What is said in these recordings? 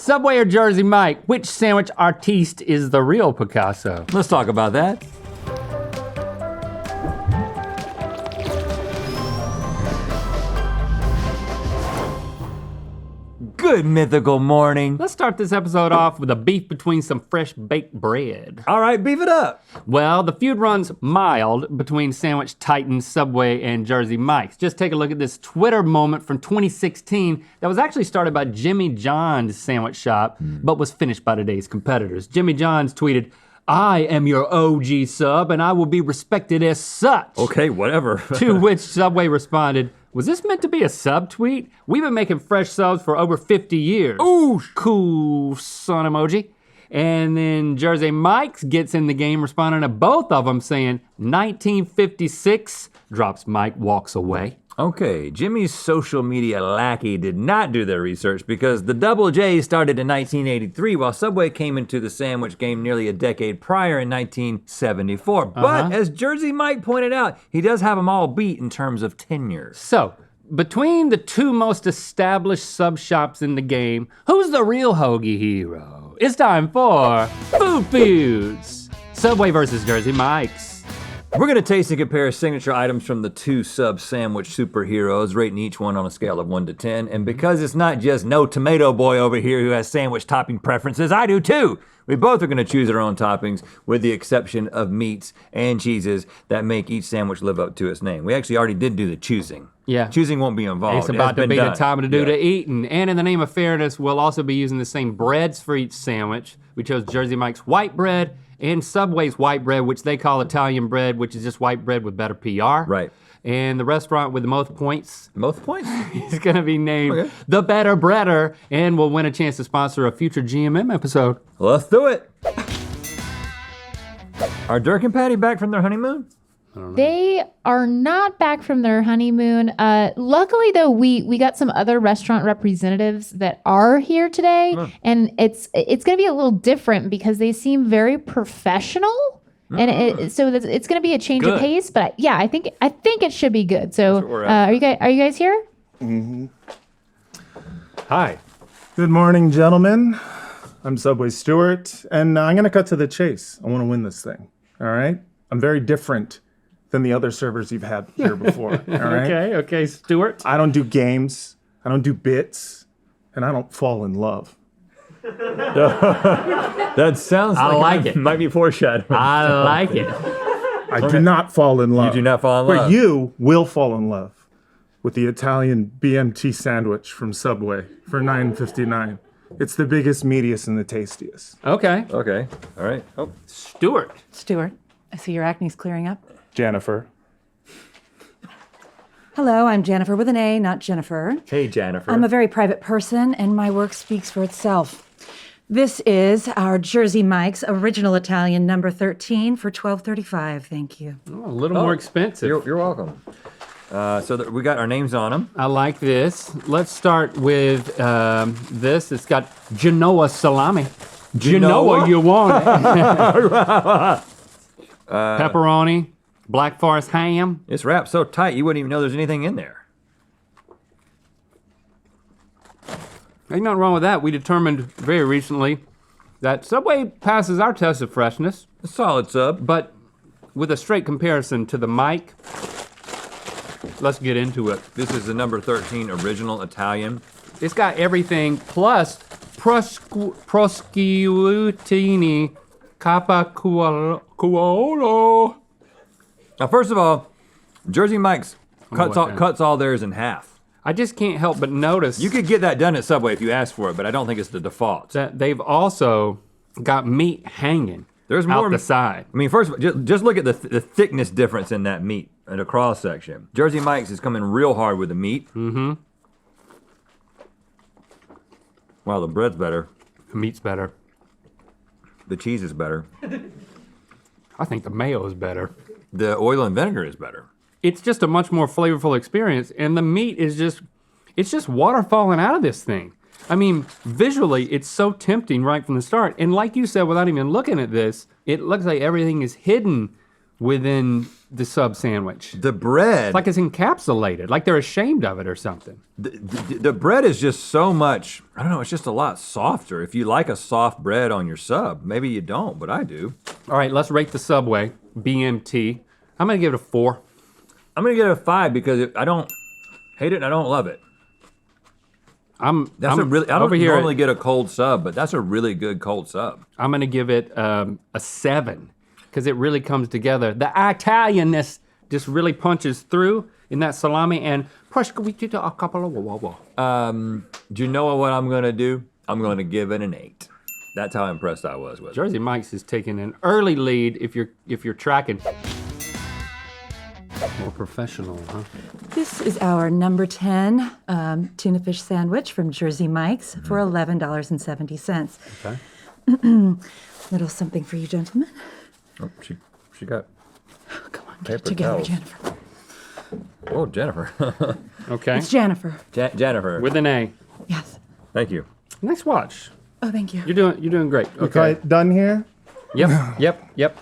Subway or Jersey Mike, which sandwich artiste is the real Picasso? Let's talk about that. Good mythical morning. Let's start this episode off with a beef between some fresh baked bread. All right, beef it up. Well, the feud runs mild between sandwich titans Subway and Jersey Mike's. Just take a look at this Twitter moment from 2016 that was actually started by Jimmy John's sandwich shop, but was finished by today's competitors. Jimmy John's tweeted, "I am your OG sub and I will be respected as such." Okay, whatever. To which Subway responded, "Was this meant to be a sub tweet? We've been making fresh subs for over 50 years. Ooh, cool son emoji." And then Jersey Mike's gets in the game responding to both of them saying, 1956, drops Mike, walks away. Okay, Jimmy's social media lackey did not do their research because the Double J started in 1983 while Subway came into the sandwich game nearly a decade prior in 1974. But as Jersey Mike pointed out, he does have them all beat in terms of tenure. So, between the two most established sub shops in the game, who's the real hoagie hero? It's time for Food Feuds. Subway versus Jersey Mike's. We're gonna taste and compare signature items from the two sub sandwich superheroes, rating each one on a scale of 1 to 10. And because it's not just no tomato boy over here who has sandwich topping preferences, I do too. We both are gonna choose our own toppings with the exception of meats and cheeses that make each sandwich live up to its name. We actually already did do the choosing. Yeah. Choosing won't be involved. It's about to be the time to do the eating. And in the name of fairness, we'll also be using the same breads for each sandwich. We chose Jersey Mike's white bread and Subway's white bread, which they call Italian bread, which is just white bread with better PR. Right. And the restaurant with the most points Most points? is gonna be named The Better Breader, and will win a chance to sponsor a future GMM episode. Let's do it. Are Dirk and Patty back from their honeymoon? They are not back from their honeymoon. Luckily, though, we got some other restaurant representatives that are here today, and it's going to be a little different because they seem very professional, and it's going to be a change of pace. But yeah, I think it should be good. So, are you guys here? Mm-hmm. Hi. Good morning, gentlemen. I'm Subway Stewart, and I'm going to cut to the chase. I want to win this thing. All right. I'm very different than the other servers you've had here before, all right? Okay, Stuart. I don't do games, I don't do bits, and I don't fall in love. That sounds like it. Might be foreshadowing. I like it. I do not fall in love. You do not fall in love. But you will fall in love with the Italian BMT sandwich from Subway for $9.59. It's the biggest, meatiest, and the tastiest. Okay. Okay, all right. Oh. Stuart. Stuart, I see your acne's clearing up. Jennifer. Hello, I'm Jennifer with an A, not Jennifer. Hey, Jennifer. I'm a very private person, and my work speaks for itself. This is our Jersey Mike's original Italian number 13 for $12.35. Thank you. Oh, a little more expensive. You're welcome. We got our names on them. I like this. Let's start with this. It's got Genoa salami. Genoa, you want it. Pepperoni, Black Forest ham. It's wrapped so tight you wouldn't even know there's anything in there. Ain't nothing wrong with that. We determined very recently that Subway passes our test of freshness, A solid sub. but with a straight comparison to the Mike, let's get into it. This is the number 13 original Italian. It's got everything plus prosciutini capacuolo. Now, first of all, Jersey Mike's cuts all theirs in half. I just can't help but notice You could get that done at Subway if you asked for it, but I don't think it's the default. that they've also got meat hanging There's more out the side. I mean, first of all, just look at the thickness difference in that meat and the cross section. Jersey Mike's is coming real hard with the meat. Mm-hmm. Wow, the bread's better. The meat's better. The cheese is better. I think the mayo is better. The oil and vinegar is better. It's just a much more flavorful experience, and the meat is just water falling out of this thing. I mean, visually, it's so tempting right from the start. And like you said, without even looking at this, it looks like everything is hidden within the sub sandwich. The bread. It's like it's encapsulated, like they're ashamed of it or something. The bread is just so much, I don't know, it's just a lot softer. If you like a soft bread on your sub, maybe you don't, but I do. All right, let's rate the Subway, BMT. I'm gonna give it a 4. I'm gonna give it a 5 because I don't hate it and I don't love it. I don't normally get a cold sub, but that's a really good cold sub. I'm gonna give it a 7 because it really comes together. The Italianness just really punches through in that salami and a couple of Do you know what I'm gonna do? I'm gonna give it an 8. That's how impressed I was with it. Jersey Mike's is taking an early lead if you're tracking. More professional, huh? This is our number 10 tuna fish sandwich from Jersey Mike's for $11.70. Okay. Little something for you, gentlemen. Oh, she got Come on, get it paper together, towels. Jennifer. Oh, Jennifer. Okay. It's Jennifer. Jennifer. With an A. Yes. Thank you. Nice watch. Oh, thank you. You're doing great. Okay, Okay. done here. Yep.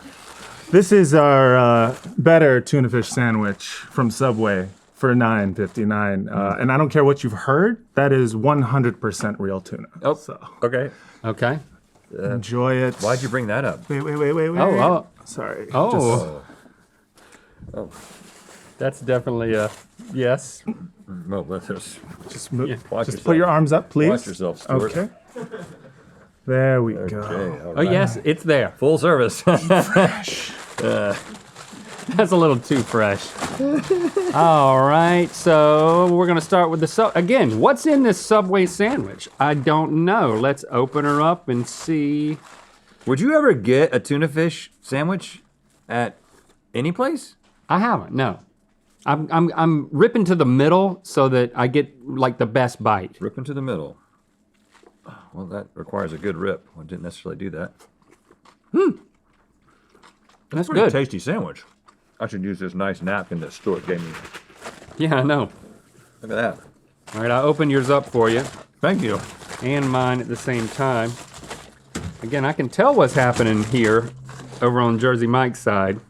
This is our better tuna fish sandwich from Subway for $9.59. And I don't care what you've heard, that is 100% real tuna. Oh, So okay. Okay. enjoy it. Why'd you bring that up? Wait. Oh. Sorry. Oh. That's definitely a yes. No, let's Just move. Watch Just yourself. put your arms up, please. Watch yourself, Stuart. Okay. There we Okay, go. all Oh right. yes, it's there. Full service. That's a little too fresh. All right, so we're gonna start with the again. What's in this Subway sandwich? I don't know. Let's open her up and see. Would you ever get a tuna fish sandwich at any place? I haven't. No. I'm ripping to the middle so that I get like the best bite. Rip into the middle. Well, that requires a good rip. I didn't necessarily do that. That's Pretty good. tasty sandwich. I should use this nice napkin that Stuart gave me. Yeah, I know. Look at that. All right, I'll open yours up for you Thank you. and mine at the same time. Again, I can tell what's happening here over on Jersey Mike's side.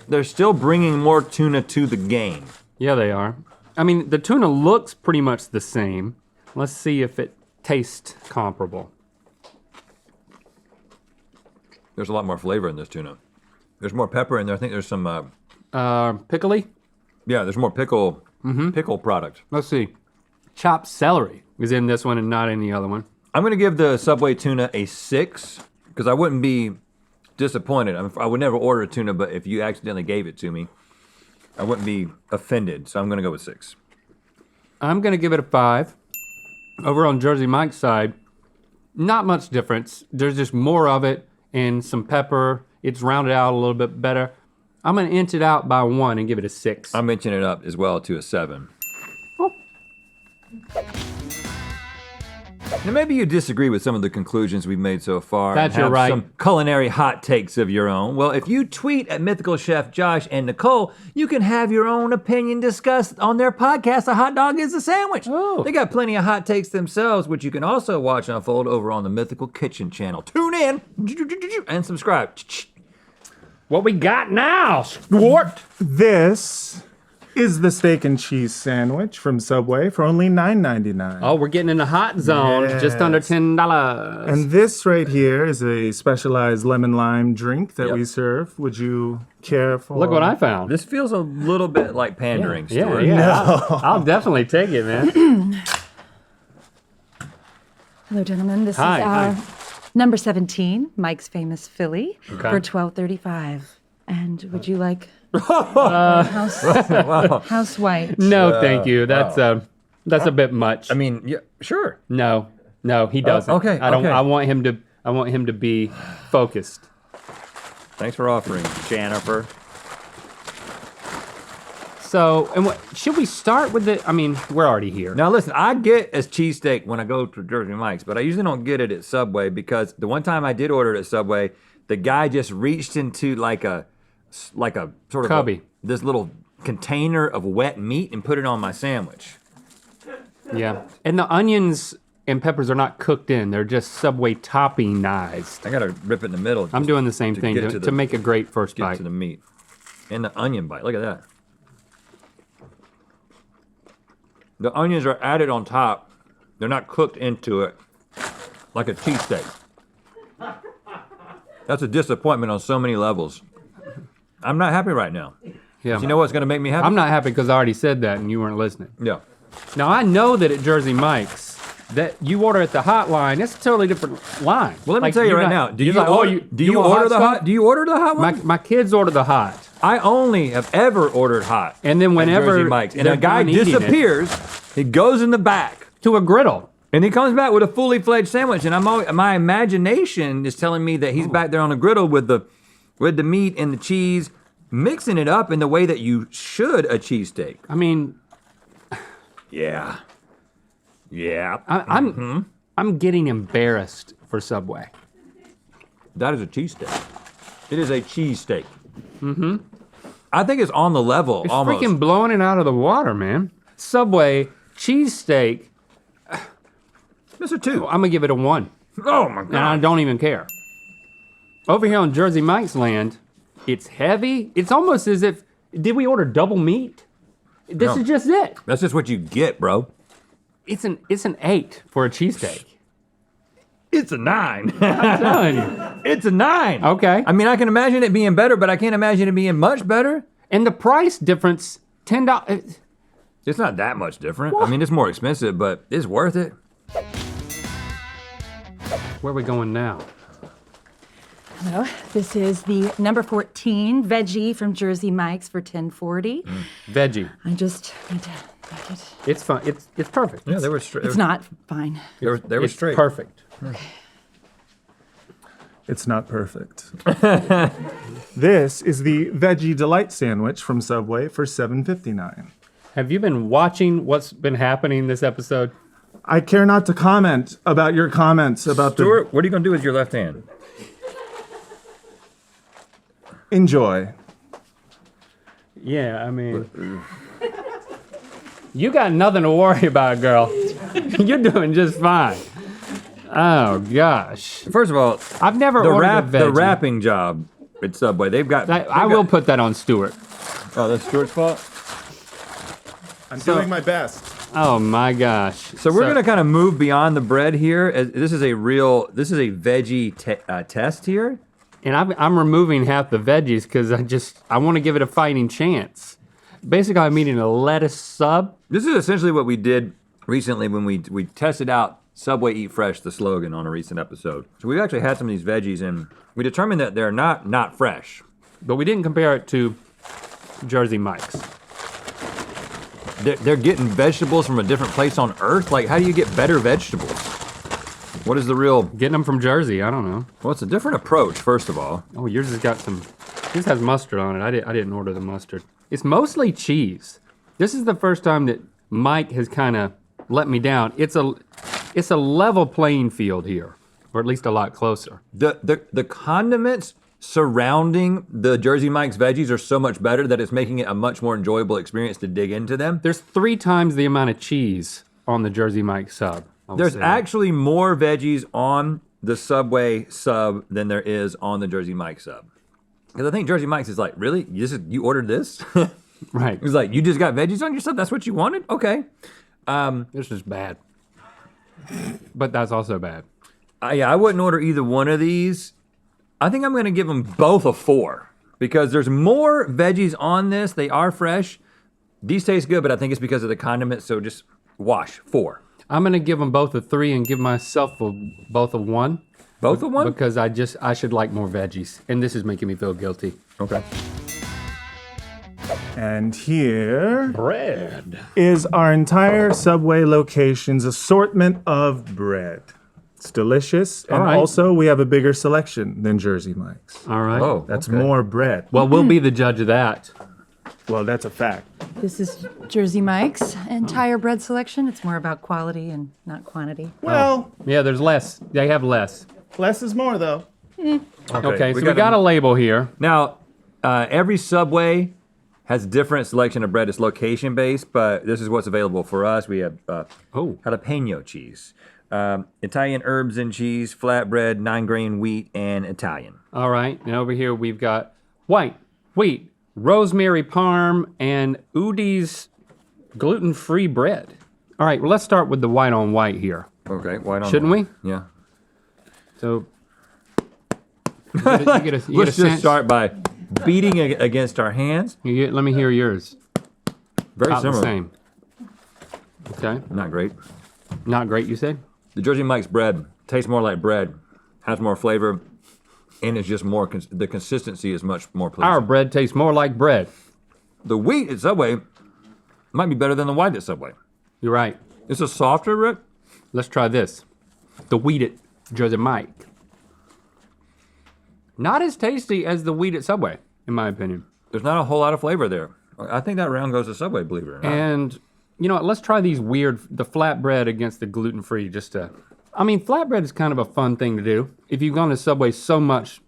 They're still bringing more tuna to the game. Yeah, they are. I mean, the tuna looks pretty much the same. Let's see if it tastes comparable. There's a lot more flavor in this tuna. There's more pepper in there. I think there's some, Pickly? yeah, there's more pickle product. Let's see. Chopped celery is in this one and not in the other one. I'm gonna give the Subway tuna a 6 because I wouldn't be disappointed. I would never order tuna, but if you accidentally gave it to me, I wouldn't be offended. So I'm gonna go with 6. I'm gonna give it a 5. Over on Jersey Mike's side, not much difference. There's just more of it and some pepper. It's rounded out a little bit better. I'm gonna inch it out by 1 and give it a 6. I'm inching it up as well to a 7. Oh. Now maybe you disagree with some of the conclusions we've made so far. That's and have right. some culinary hot takes of your own. Well, if you tweet at Mythical Chef Josh and Nicole, you can have your own opinion discussed on their podcast, A Hot Dog is a Sandwich. Oh. They got plenty of hot takes themselves, which you can also watch unfold over on the Mythical Kitchen channel. Tune in and subscribe. What we got now, Stuart? This is the steak and cheese sandwich from Subway for only $9.99. Oh, we're getting in the hot zone, just under Yes. $10. And this right here is a specialized lemon lime drink that Yep. we serve. Would you care for? Look what I found. This feels a little bit like pandering, Yeah, Stuart. yeah. I'll definitely take it, man. Hello, gentlemen. This Hi, is our hi. number 17, Mike's Famous Philly, Okay. for $12.35. And would you like house white? No, thank you. That's a bit much. I mean, yeah, sure. No, he doesn't. okay, I don't. okay. I want him to be focused. Thanks for offering, Jennifer. So, and what should we start with the? I mean, we're already here. Now listen, I get a cheesesteak when I go to Jersey Mike's, but I usually don't get it at Subway because the one time I did order it at Subway, the guy just reached into like a sort of Cubby. this little container of wet meat and put it on my sandwich. Yeah, and the onions and peppers are not cooked in; they're just Subway toppingized. I gotta rip it in the middle. I'm doing the same thing get to make a great first get bite. to the meat. And the onion bite, look at that. The onions are added on top. They're not cooked into it like a cheesesteak. That's a disappointment on so many levels. I'm not happy right now. Yeah. But you know what's gonna make me happy? I'm not happy because I already said that and you weren't listening. Yeah. Now I know that at Jersey Mike's, that you order at the hotline, it's a totally different line. Well, let me Like, tell you you're right not- now. Do you're you like, order, do you want order the stuff? hot? Do you order the hot one? My kids order the hot. I only have ever ordered hot. And then at whenever Jersey Mike's, and they're a guy done eating it- disappears, he goes in the back, To a griddle. and he comes back with a fully fledged sandwich. And my imagination is telling me that he's back there on the griddle with the meat and the cheese, mixing it up in the way that you should a cheesesteak. I mean, Yeah. Yeah. I'm getting embarrassed for Subway. That is a cheesesteak. It is a cheesesteak. Mm-hmm. I think it's on the level It's almost. freaking blowing it out of the water, man. Subway cheesesteak, Mr. Two. I'm gonna give it a 1. Oh my And I god. don't even care. Over here on Jersey Mike's land, it's heavy. It's almost as if, did we order double meat? This No. is just it. That's just what you get, bro. It's an 8 for a cheesesteak. It's a 9. I'm telling you. It's a 9. Okay. I mean, I can imagine it being better, but I can't imagine it being much better. And the price difference, $10. It's not that much different. I mean, it's more expensive, but it's worth it. Where are we going now? Hello, this is the number 14 veggie from Jersey Mike's for $10.40. Veggie. I just need to make it. It's fun. It's perfect. Yeah, they were straight. It's not fine. They were It's straight. perfect. It's not perfect. This is the Veggie Delight Sandwich from Subway for $7.59. Have you been watching what's been happening this episode? I care not to comment about your comments about the. Stuart, what are you gonna do with your left hand? Enjoy. Yeah, I mean, you got nothing to worry about, girl. You're doing just fine. Oh gosh, First of all, I've never the ordered a wrap, veggie. the wrapping job at Subway, they've got. I will put that on Stuart. Oh, that's Stuart's fault. I'm doing my best. Oh my gosh. So we're gonna kind of move beyond the bread here. This is a veggie test here. And I'm removing half the veggies because I want to give it a fighting chance. Basically, I'm eating a lettuce sub. This is essentially what we did recently when we tested out Subway Eat Fresh, the slogan, on a recent episode. So we've actually had some of these veggies, and we determined that they're not fresh. But we didn't compare it to Jersey Mike's. They're getting vegetables from a different place on Earth. Like, how do you get better vegetables? What is the real? Getting them from Jersey, I don't know. Well, it's a different approach, first of all. Oh, yours has mustard on it. I didn't order the mustard. It's mostly cheese. This is the first time that Mike has kind of let me down. It's a level playing field here, or at least a lot closer. The condiments surrounding the Jersey Mike's veggies are so much better that it's making it a much more enjoyable experience to dig into them. There's 3 times the amount of cheese on the Jersey Mike sub. I would There's say. actually more veggies on the Subway sub than there is on the Jersey Mike's sub. Because I think Jersey Mike's is like, really? You ordered this? Right. It's like, you just got veggies on your sub? That's what you wanted? Okay. This is bad. But that's also bad. Yeah, I wouldn't order either one of these. I think I'm gonna give them both a 4 because there's more veggies on this. They are fresh. These taste good, but I think it's because of the condiments, so just wash, 4. I'm gonna give them both a 3 and give myself both a 1. Both of one? Because I should like more veggies. And this is making me feel guilty. Okay. And here Bread. is our entire Subway location's assortment of bread. It's delicious, and All right. also we have a bigger selection than Jersey Mike's. All right. Oh, That's okay. more bread. Well, we'll be the judge of that. Well, that's a fact. This is Jersey Mike's entire bread selection. It's more about quality and not quantity. Well, Yeah, there's less. They have less. less is more, though. Okay, so we got a label here. Now, every Subway has different selection of bread. It's location based, but this is what's available for us. We have jalapeno cheese, Italian herbs and cheese, flatbread, 9-grain wheat, and Italian. All right, and over here we've got white, wheat, rosemary parm, and Udi's gluten-free bread. All right, well, let's start with the white on white here. Okay, white on Shouldn't white. we? Yeah. So, Let's just start by beating against our hands. Let me hear yours. Very About the similar. same. Okay, Not great. not great, you said? The Jersey Mike's bread tastes more like bread, has more flavor, and it's just more, the consistency is much more pleasing. Our bread tastes more like bread. The wheat at Subway might be better than the white at Subway. You're right. It's a softer bread. Let's try this. The wheat at Jersey Mike. Not as tasty as the wheat at Subway, in my opinion. There's not a whole lot of flavor there. I think that round goes to Subway, believe it or not. And you know what, let's try the flatbread against the gluten-free I mean, flatbread is kind of a fun thing to do. If you've gone to Subway so much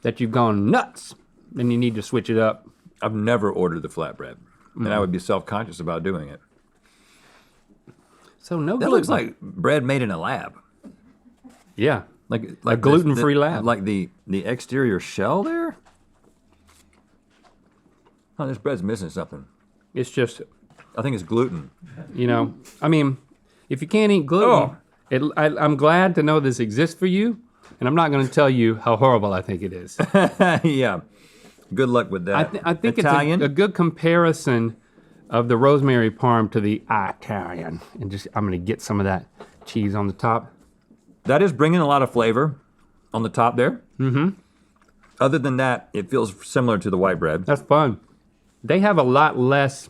that you've gone nuts, then you need to switch it up. I've never ordered the flatbread, and I would be self-conscious about doing it. So no That gluten. looks like bread made in a lab. Yeah. Like A gluten-free lab. Like the exterior shell there? Oh, this bread's missing something. It's just, I think it's gluten. you know, I mean, if you can't eat gluten, I'm glad to know this exists for you, and I'm not gonna tell you how horrible I think it is. Yeah. Good luck with that. I think Italian. it's a good comparison of the rosemary parm to the Italian. And I'm gonna get some of that cheese on the top. That is bringing a lot of flavor on the top there. Mm-hmm. Other than that, it feels similar to the white bread. That's fun. They have a lot less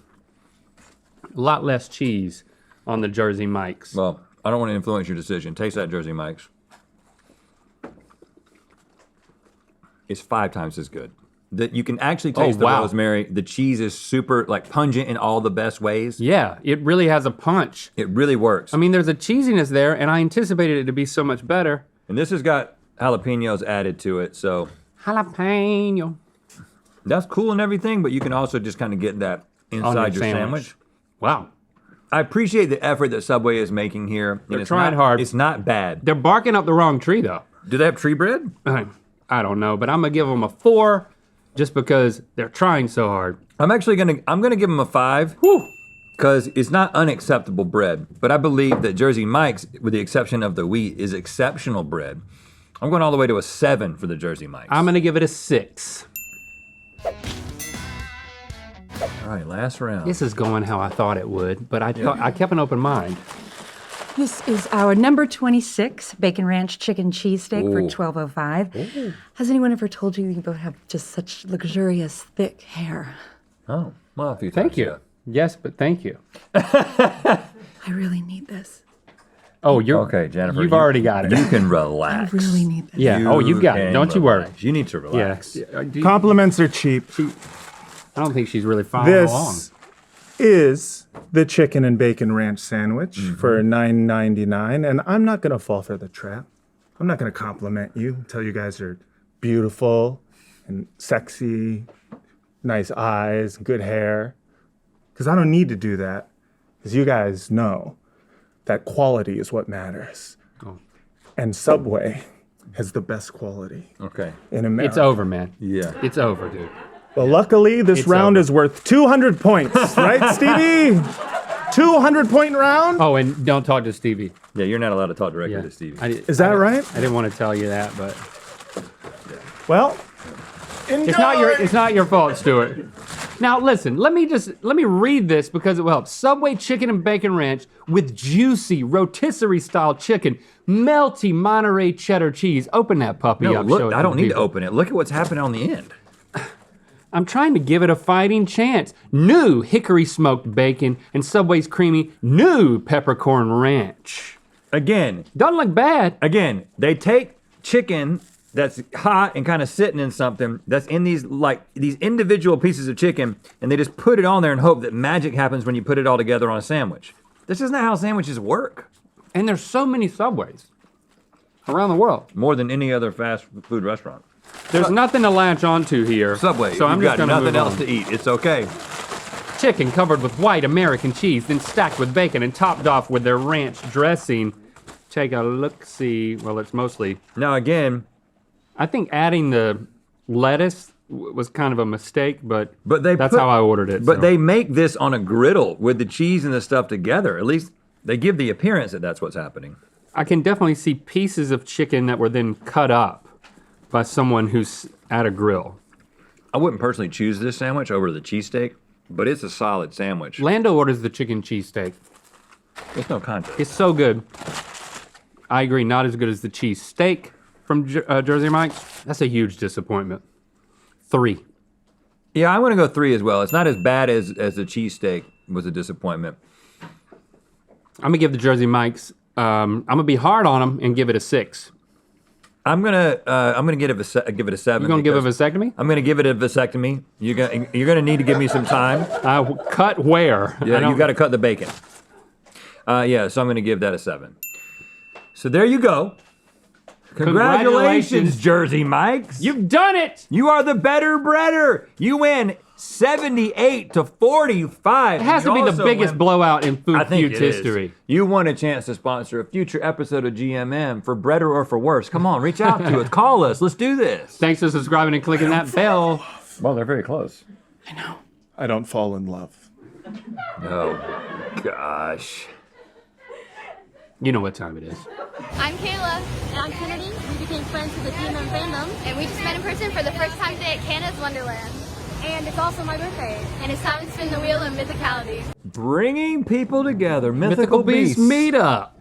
cheese on the Jersey Mike's. Well, I don't want to influence your decision. Taste that Jersey Mike's. It's 5 times as good. That you can actually taste the wow. rosemary. The cheese is super like pungent in all the best ways. Yeah, it really has a punch. It really works. I mean, there's a cheesiness there, and I anticipated it to be so much better. And this has got jalapenos added to it, so Jalapeno. that's cool and everything, but you can also just kind of get that inside your sandwich. Wow. I appreciate the effort that Subway is making here. and They're it's trying not- hard. It's not bad. They're barking up the wrong tree, though. Do they have tree bread? I don't know, but I'm gonna give them a 4 just because they're trying so hard. I'm gonna give them a 5. Whew. Because it's not unacceptable bread, but I believe that Jersey Mike's, with the exception of the wheat, is exceptional bread. I'm going all the way to a 7 for the Jersey Mike's. I'm gonna give it a 6. All right, last round. This is going how I thought it would, but I kept an open mind. This is our number 26 Bacon Ranch Chicken Cheesesteak for Ooh. $12.05. Has anyone ever told you you both have just such luxurious, thick hair? Oh, well, a few times. Thank you. Yes, but thank you. I really need this. Oh, you're Okay, Jennifer. You've already got it. You can I relax. really need this. Yeah. Oh, you've got it. can Don't you worry. relax. You need to relax. Yeah. Compliments are cheap. I don't think she's really following along. This is the chicken and bacon ranch sandwich for $9.99, and I'm not gonna fall for the trap. I'm not gonna compliment you, tell you guys are beautiful and sexy, nice eyes, good hair, because I don't need to do that, because you guys know that quality is what matters. And Subway has the best quality Okay. in America. It's over, man. Yeah. It's over, dude. Well, luckily, this It's round over. is worth 200 points, right, Stevie? 200-point round? Oh, and don't talk to Stevie. Yeah, you're not allowed to talk directly Yeah. to Stevie. Is that right? I didn't want to tell you that, but Well, enjoy. it's not your fault, Stuart. Now listen, let me read this because it will help. Subway chicken and bacon ranch with juicy rotisserie style chicken, melty Monterey cheddar cheese. Open that puppy No, up. look, show it I to don't the need to people. open it. Look at what's happening on the end. I'm trying to give it a fighting chance. New hickory smoked bacon and Subway's creamy new peppercorn ranch. Again, Doesn't look bad. they take chicken that's hot and kind of sitting in something that's in these individual pieces of chicken, and they just put it on there and hope that magic happens when you put it all together on a sandwich. This isn't how sandwiches work. And there's so many Subways around the world. More than any other fast food restaurant. There's nothing to latch onto here. Subway, so I'm you've just got gonna nothing move else on. to eat. It's okay. Chicken covered with white American cheese, then stacked with bacon and topped off with their ranch dressing. Take a look-see. Well, it's mostly. Now again, I think adding the lettuce was kind of a mistake, but But that's how I ordered it. But so. they make this on a griddle with the cheese and the stuff together. At least they give the appearance that that's what's happening. I can definitely see pieces of chicken that were then cut up by someone who's at a grill. I wouldn't personally choose this sandwich over the cheesesteak, but it's a solid sandwich. Lando orders the chicken cheesesteak. There's no contest. It's so good. I agree, not as good as the cheese steak from Jersey Mike's. That's a huge disappointment. 3. Yeah, I'm gonna go 3 as well. It's not as bad as the cheesesteak was a disappointment. I'm gonna give the Jersey Mike's, I'm gonna be hard on them and give it a 6. I'm gonna give it a 7. You gonna give it a vasectomy? I'm gonna give it a vasectomy. You're gonna need to give me some time. Cut where? Yeah, you gotta cut the bacon. Yeah, so I'm gonna give that a 7. So there you go. Congratulations, Jersey Mike's. You've done it! You are the better breader. You win 78 to 45. It has to be the biggest blowout in Food Feud's it is. history. You won a chance to sponsor a future episode of GMM for better or for worse. Come on, reach out to us, call us, let's do this. Thanks for subscribing and clicking that bell. Well, they're very close. I don't fall in love. Oh, gosh. You know what time it is. I'm Kayla. And I'm Kennedy. We became friends with the GMM fandom. And we just met in person for the first time today at Canada's Wonderland. And it's also my birthday. And it's time to spin the wheel of mythicality. Bringing people together, Mythical Beast Meetup.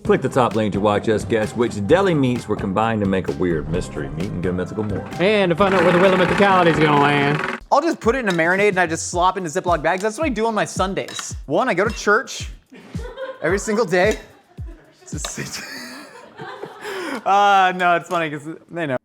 Click the top link to watch us guess which deli meats were combined to make a weird mystery meat and go mythical more. And to find out where the wheel of mythicality is gonna land. I'll just put it in a marinade and I just slop into Ziploc bags. That's what I do on my Sundays. One, I go to church every single day. No, it's funny because they know.